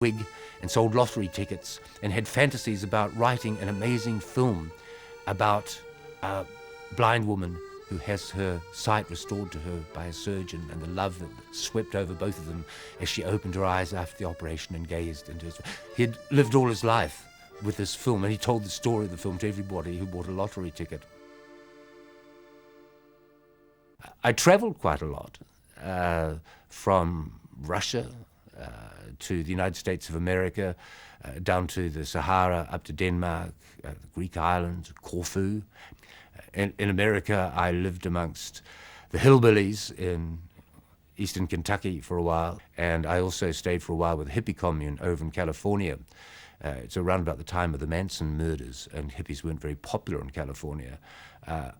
wig and sold lottery tickets and had fantasies about writing an amazing film about a blind woman who has her sight restored to her by a surgeon, and the love that swept over both of them as she opened her eyes after the operation and gazed into his... He had lived all his life with this film, and he told the story of the film to everybody who bought a lottery ticket. I traveled quite a lot, from Russia to the United States of America, down to the Sahara, up to Denmark, the Greek islands, Corfu. In America, I lived amongst the hillbillies in eastern Kentucky for a while, and I also stayed for a while with a hippie commune over in California. It's around about the time of the Manson murders, and hippies weren't very popular in California.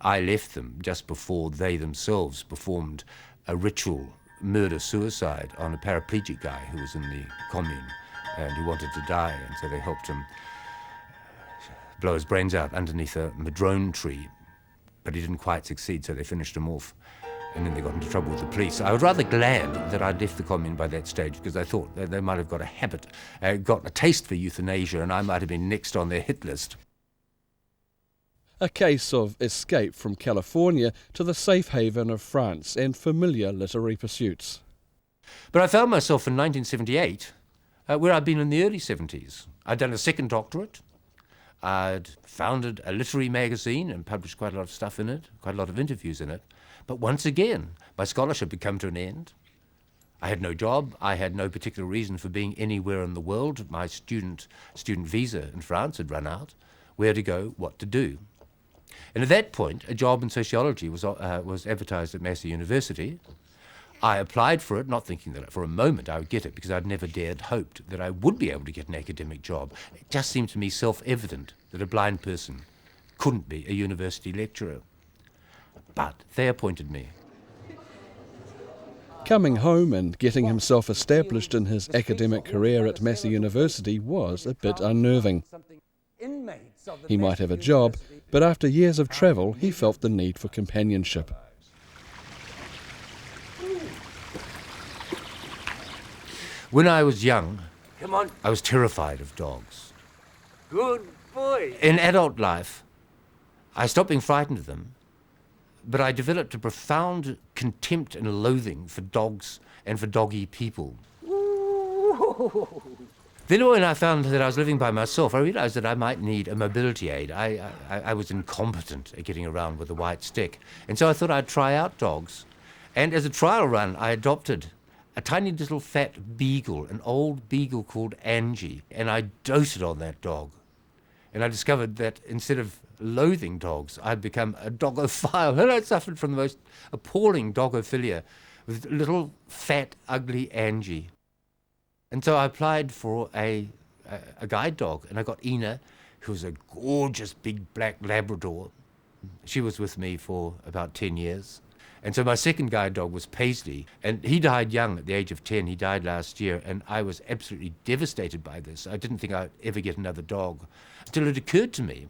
I left them just before they themselves performed a ritual murder-suicide on a paraplegic guy who was in the commune and who wanted to die, and so they helped him blow his brains out underneath a madrone tree. But he didn't quite succeed, so they finished him off. And then they got into trouble with the police. I was rather glad that I'd left the commune by that stage, because I thought that they might have got a habit, got a taste for euthanasia, and I might have been next on their hit list. A case of escape from California to the safe haven of France and familiar literary pursuits. But I found myself in 1978, where I'd been in the early 70s. I'd done a second doctorate. I'd founded a literary magazine and published quite a lot of stuff in it, quite a lot of interviews in it. But once again, my scholarship had come to an end. I had no job. I had no particular reason for being anywhere in the world. My student visa in France had run out. Where to go, what to do. And at that point, a job in sociology was advertised at Massey University. I applied for it, not thinking that for a moment I would get it, because I'd never dared hoped that I would be able to get an academic job. It just seemed to me self-evident that a blind person couldn't be a university lecturer. But they appointed me. Coming home and getting himself established in his academic career at Massey University was a bit unnerving. He might have a job, but after years of travel, he felt the need for companionship. When I was young, I was terrified of dogs. Good boy. In adult life, I stopped being frightened of them, but I developed a profound contempt and loathing for dogs and for doggy people. Then when I found that I was living by myself, I realized that I might need a mobility aid. I was incompetent at getting around with a white stick. And so I thought I'd try out dogs. And as a trial run, I adopted a tiny little fat beagle, an old beagle called Angie. And I doted on that dog. And I discovered that instead of loathing dogs, I'd become a dogophile. And I suffered from the most appalling dogophilia with little, fat, ugly Angie. And so I applied for a guide dog, and I got Ina, who was a gorgeous big black Labrador. She was with me for about 10 years. And so my second guide dog was Paisley, and he died young at the age of 10. He died last year, and I was absolutely devastated by this. I didn't think I'd ever get another dog, until it occurred to me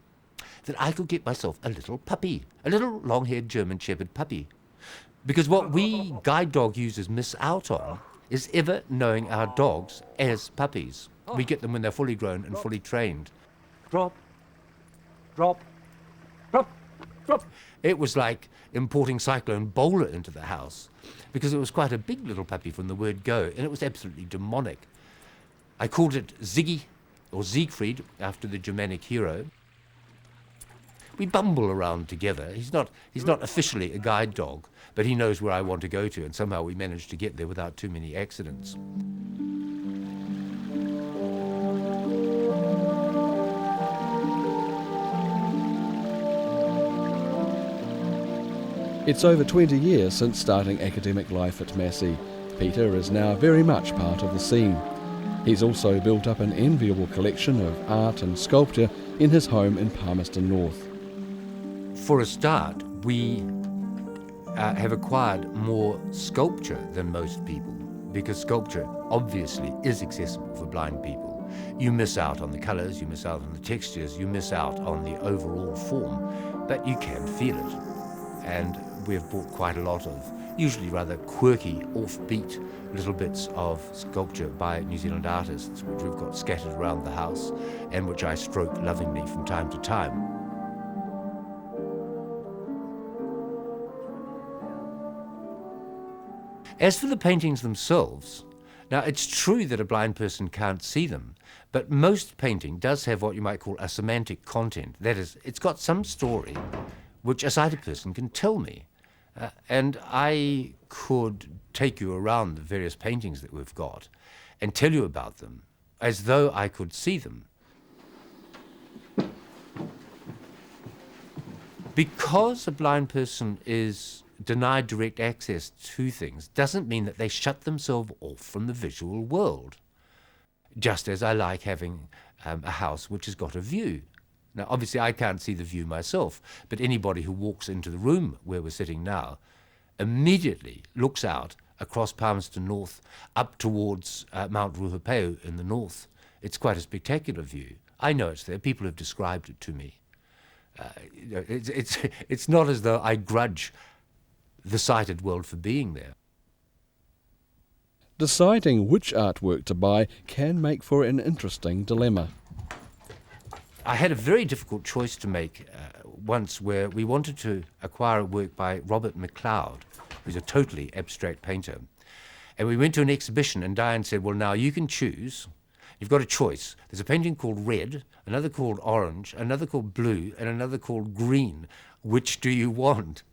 that I could get myself a little puppy, a little long-haired German Shepherd puppy. Because what we guide dog users miss out on is ever knowing our dogs as puppies. We get them when they're fully grown and fully trained. Drop, drop, drop, drop. It was like importing Cyclone Bowler into the house, because it was quite a big little puppy from the word go, and it was absolutely demonic. I called it Ziggy, or Siegfried, after the Germanic hero. We bumble around together. He's not officially a guide dog, but he knows where I want to go to, and somehow we managed to get there without too many accidents. It's over 20 years since starting academic life at Massey. Peter is now very much part of the scene. He's also built up an enviable collection of art and sculpture in his home in Palmerston North. For a start, we have acquired more sculpture than most people, because sculpture obviously is accessible for blind people. You miss out on the colours, you miss out on the textures, you miss out on the overall form, but you can feel it. And we've bought quite a lot of usually rather quirky, offbeat little bits of sculpture by New Zealand artists, which we've got scattered around the house and which I stroke lovingly from time to time. As for the paintings themselves, now it's true that a blind person can't see them, but most painting does have what you might call a semantic content. That is, it's got some story which a sighted person can tell me. And I could take you around the various paintings that we've got and tell you about them as though I could see them. Because a blind person is denied direct access to things doesn't mean that they shut themselves off from the visual world. Just as I like having a house which has got a view. Now, obviously, I can't see the view myself, but anybody who walks into the room where we're sitting now immediately looks out across Palmerston North up towards Mount Ruhupeo in the north. It's quite a spectacular view. I know it's there. People have described it to me. It's not as though I grudge the sighted world for being there. Deciding which artwork to buy can make for an interesting dilemma. I had a very difficult choice to make once, where we wanted to acquire a work by Robert McLeod, who's a totally abstract painter. And we went to an exhibition and Diane said, well, now you can choose. You've got a choice. There's a painting called red, another called orange, another called blue, and another called green. Which do you want?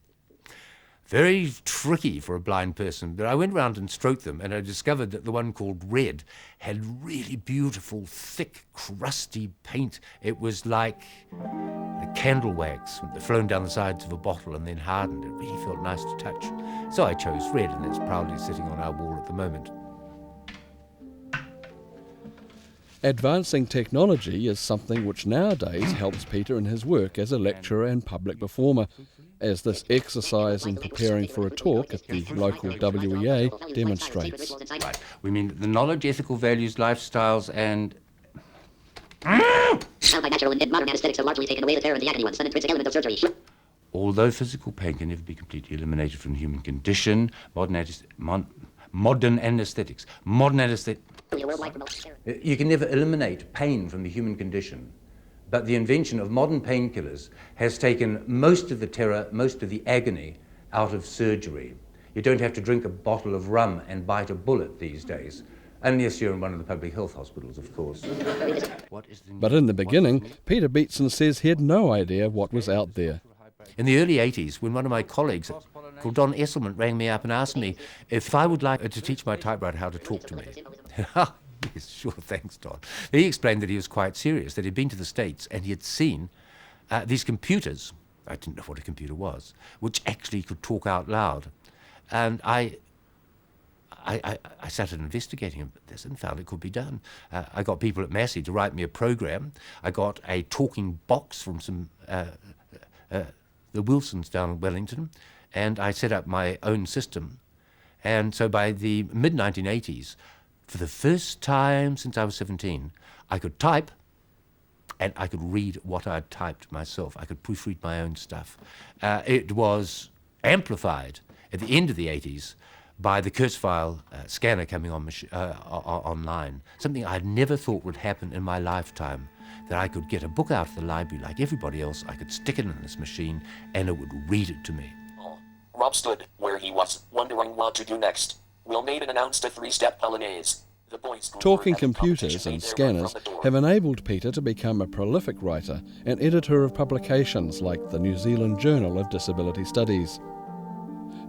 Very tricky for a blind person, but I went round and stroked them, and I discovered that the one called red had really beautiful, thick, crusty paint. It was like the candle wax flown down the sides of a bottle and then hardened. It really felt nice to touch. So I chose red, and it's proudly sitting on our wall at the moment. Advancing technology is something which nowadays helps Peter in his work as a lecturer and public performer, as this exercise in preparing for a talk at the local WEA demonstrates. Right. We mean the knowledge, ethical values, lifestyles, and... Natural and modern anesthetics have largely taken away the terror and the agony once an intrinsic element of surgery. Although physical pain can never be completely eliminated from the human condition, modern anesthetics. You can never eliminate pain from the human condition. But the invention of modern painkillers has taken most of the terror, most of the agony out of surgery. You don't have to drink a bottle of rum and bite a bullet these days, unless you're in one of the public health hospitals, of course. But in the beginning, Peter Beatson says he had no idea what was out there. In the early 80s, when one of my colleagues called Don Esselman rang me up and asked me if I would like to teach my typewriter how to talk to me. Yes, sure, thanks, Don. He explained that he was quite serious, that he'd been to the States and he had seen these computers, I didn't know what a computer was, which actually could talk out loud. And I started investigating this and found it could be done. I got people at Massey to write me a program. I got a talking box from some the Wilsons down in Wellington, and I set up my own system. And so by the mid-1980s, for the first time since I was 17, I could type and I could read what I'd typed myself. I could proofread my own stuff. It was amplified at the end of the 80s by the Kurzweil scanner coming on online, something I'd never thought would happen in my lifetime, that I could get a book out of the library like everybody else, I could stick it in this machine, and it would read it to me. Rob stood where he was, wondering what to do next. Will Maiden announced a three-step polonaise. The boys Talking computers and scanners have enabled Peter to become a prolific writer and editor of publications like the New Zealand Journal of Disability Studies.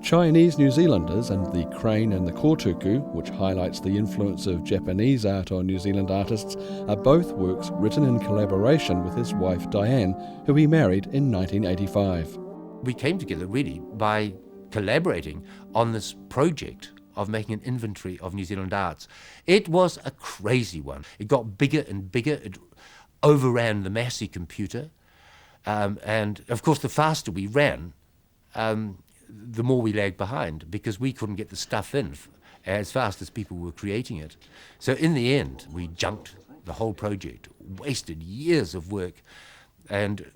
Chinese New Zealanders and the Crane and the Kotuku, which highlights the influence of Japanese art on New Zealand artists, are both works written in collaboration with his wife Diane, who he married in 1985. We came together really by collaborating on this project of making an inventory of New Zealand arts. It was a crazy one. It got bigger and bigger. It overran the Massey computer. And of course, the faster we ran, the more we lagged behind, because we couldn't get the stuff in as fast as people were creating it. So in the end, we junked the whole project, wasted years of work, and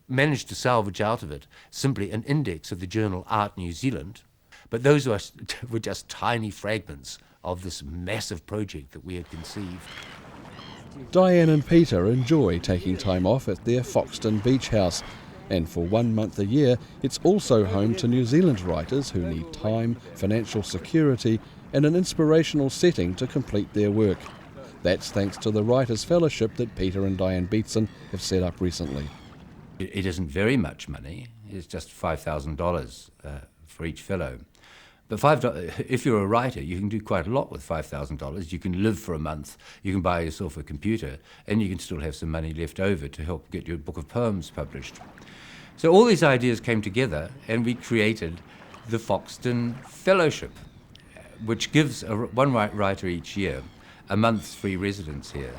managed to salvage out of it simply an index of the journal Art New Zealand, But those were just tiny fragments of this massive project that we had conceived. Diane and Peter enjoy taking time off at their Foxton beach house, and for 1 month a year it's also home to New Zealand writers who need time, financial security and an inspirational setting to complete their work. That's thanks to the Writers' Fellowship that Peter and Diane Beatson have set up recently. It isn't very much money, it's just $5,000 for each fellow. But if you're a writer, you can do quite a lot with $5,000. You can live for a month, you can buy yourself a computer, and you can still have some money left over to help get your book of poems published. So all these ideas came together, and we created the Foxton Fellowship, which gives one writer each year a month's free residence here.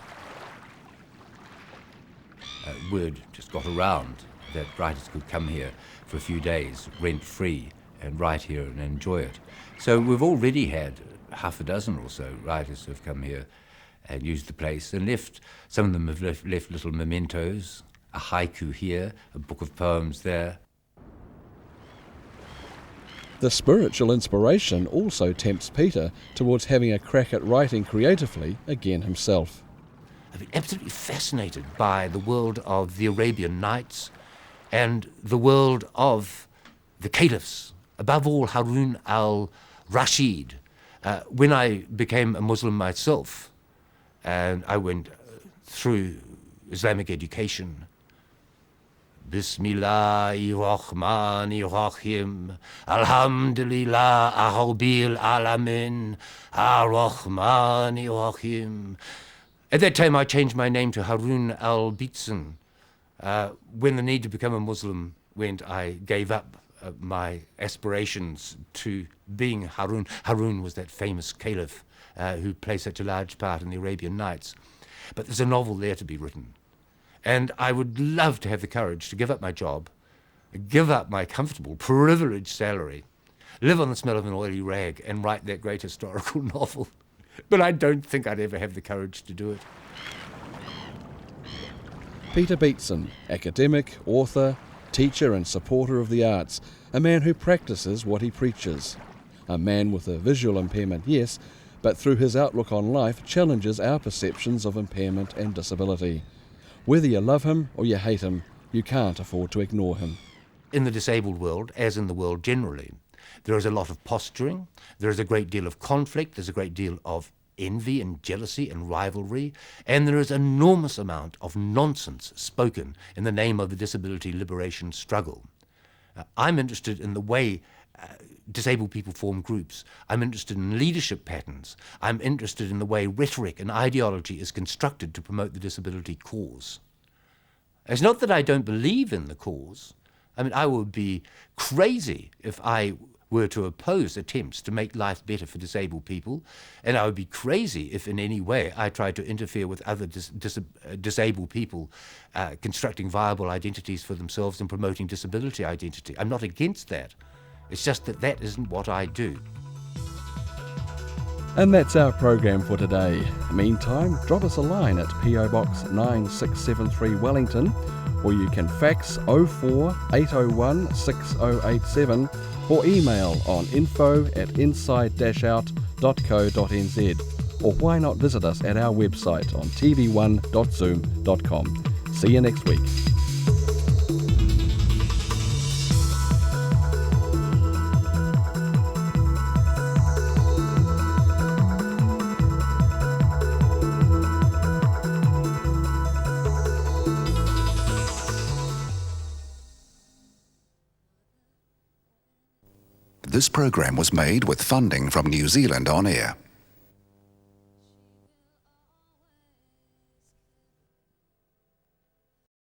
Word just got around that writers could come here for a few days, rent-free, and write here and enjoy it. So we've already had half a dozen or so writers who have come here and used the place and left. Some of them have left little mementos, a haiku here, a book of poems there. The spiritual inspiration also tempts Peter towards having a crack at writing creatively again himself. I've been absolutely fascinated by the world of the Arabian Nights and the world of the caliphs, above all Harun al-Rashid. When I became a Muslim myself, and I went through Islamic education, Bismillahirrahmanirrahim, Alhamdulillah, Rabbil Alamin, Ar-Rahmanirrahim. At that time, I changed my name to Harun al-Beatson. When the need to become a Muslim went, I gave up my aspirations to being Harun. Harun was that famous caliph who played such a large part in the Arabian Nights. But there's a novel there to be written. And I would love to have the courage to give up my job, give up my comfortable, privileged salary, live on the smell of an oily rag, and write that great historical novel. But I don't think I'd ever have the courage to do it. Peter Beatson, academic, author, teacher and supporter of the arts, a man who practices what he preaches. A man with a visual impairment, yes, but through his outlook on life challenges our perceptions of impairment and disability. Whether you love him or you hate him, you can't afford to ignore him. In the disabled world, as in the world generally, there is a lot of posturing, there is a great deal of conflict, there's a great deal of envy and jealousy and rivalry, and there is an enormous amount of nonsense spoken in the name of the disability liberation struggle. I'm interested in the way disabled people form groups. I'm interested in leadership patterns. I'm interested in the way rhetoric and ideology is constructed to promote the disability cause. It's not that I don't believe in the cause. I mean, I would be crazy if I were to oppose attempts to make life better for disabled people, and I would be crazy if in any way I tried to interfere with other disabled people constructing viable identities for themselves and promoting disability identity. I'm not against that. It's just that that isn't what I do. And that's our program for today. Meantime, drop us a line at PO Box 9673 Wellington, or you can fax 04 801 6087 or email on info@inside-out.co.nz, or why not visit us at our website on tv1.zoom.com. See you next week. This program was made with funding from New Zealand On Air.